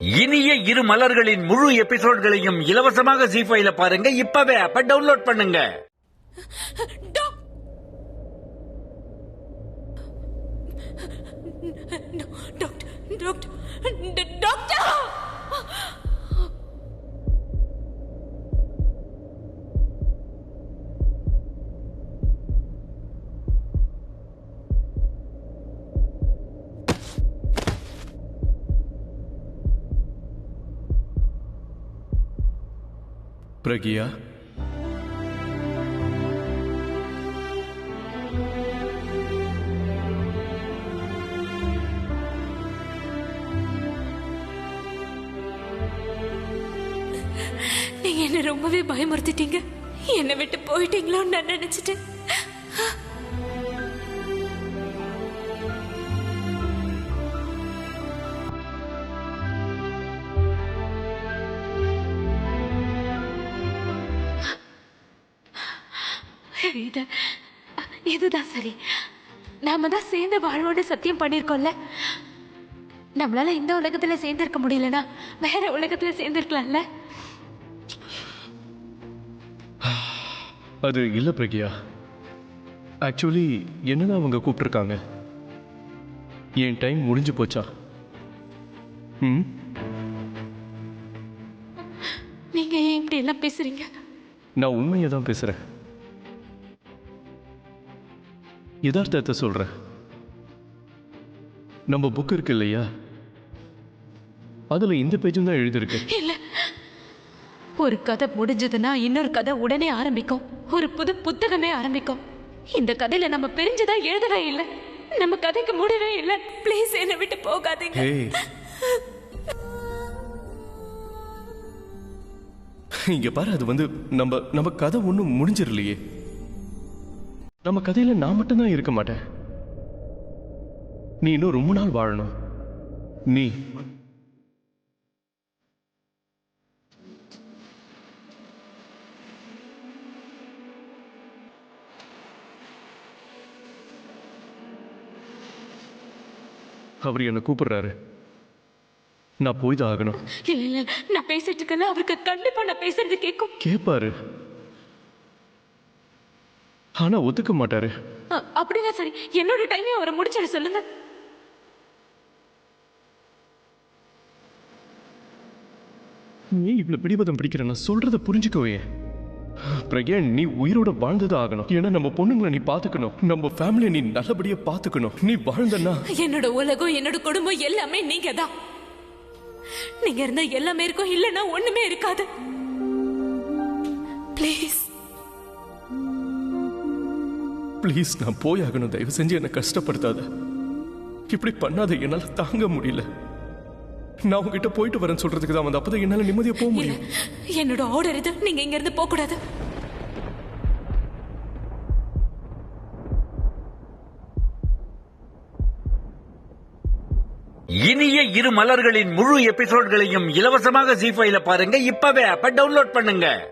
இனிய இரு மலர்களின் முழு எபிசோட்களையும் இலவசமாக ஜீ5ல பாருங்க. இப்பவே ஆப்ப டவுன்லோட் பண்ணுங்க. பிரகியா, நீங்க என்ன ரொம்பவே பயமுறுத்திட்டீங்க. என்னை விட்டு போயிட்டீங்களோன்னு நான் நினைச்சிட்டேன். இதுதான் சரி. நாம தான் சேர்ந்து வாழ்வோட சத்தியம் பண்ணிருக்கோம்ல. நம்மளால இந்த உலகத்துல சேர்ந்திருக்க முடியலனா வேற உலகத்துல சேர்ந்திருக்கலாம்ல. அது இல்ல பிரகியா. ஆக்சுவலி என்னதான் அவங்க கூப்பிட்டுருக்காங்க? என் டைம் முடிஞ்சு போச்சா? நீங்க ஏன் இப்படி எல்லாம் பேசுறீங்க? நான் உண்மையை தான் பேசுறேன். யதார்த்தத்தை சொல்றேன். நம்ம புக் இருக்கு இல்லையா, அதுல இந்த பேஜும் தான் எழுதிருக்கு. இல்ல, ஒரு கதை முடிஞ்சதுன்னா இன்னொரு கதை உடனே ஆரம்பிக்கும். ஒரு புது புத்தகமே ஆரம்பிக்கும். இந்த கதையில நம்ம பிரிஞ்சதா எழுதவே இல்லை. நம்ம கதைக்கு முடிவே இல்லை. ப்ளீஸ் என்னை விட்டு போகாதீங்க. இங்க பாரு, அது வந்து நம்ம கதை ஒன்றும் முடிஞ்சிடலையே. நம்ம கதையில நான் மட்டும்தான் இருக்க மாட்டேன். நீ இன்னும் ரொம்ப நாள் வாழணும். நீ அவர் என்ன கூப்பிடுறாரு. நான் போய் தான் ஆகணும். இல்ல இல்ல, நான் பேசிட்டு இருக்கேன். அவருக்கு கண்டிப்பா நான் பேசுறது கேட்கும். கேட்பாரு, ஆனா ஒத்துக்க மாட்டாரு. அப்படின்னா சரி, என்னோட டைமே அவரை முடிச்சிட சொல்லுங்க. நீ இவ்வளவு பிடிவாதம் பிடிக்கிற, நான் சொல்றத புரிஞ்சுக்கவே. பிரக்யா, நீ உயிரோட வாழ்ந்தது ஆகணும். ஏன்னா நம்ம பொண்ணுங்களை நீ பாத்துக்கணும். நம்ம ஃபேமிலியை நீ நல்லபடியா பாத்துக்கணும். நீ வாழ்ந்தனா என்னோட உலகம், என்னோட குடும்பம் எல்லாமே நீங்க தான். நீங்க இருந்தா எல்லாமே இருக்கும், இல்லைன்னா ஒண்ணுமே இருக்காது. ப்ளீஸ் ப்ளீஸ், நான் போய் ஆகணும். தயவு செஞ்சு என்னை கஷ்டப்படுத்தாத. இப்படி பண்ணாத, என்னால தாங்க முடியல. நான் உங்ககிட்ட போயிட்டு வரேன்னு சொல்றதுக்கு தான் வந்து. அப்பதான் என்னால நிம்மதியா போக முடியும். என்னோட ஆர்டர் இது. நீங்க இங்க இருந்து போக கூடாது. இனிய இரு மலர்களின் முழு எபிசோட்களையும் இலவசமாக ஜீ5ல பாருங்க. இப்பவே ஆப்ப டவுன்லோட் பண்ணுங்க.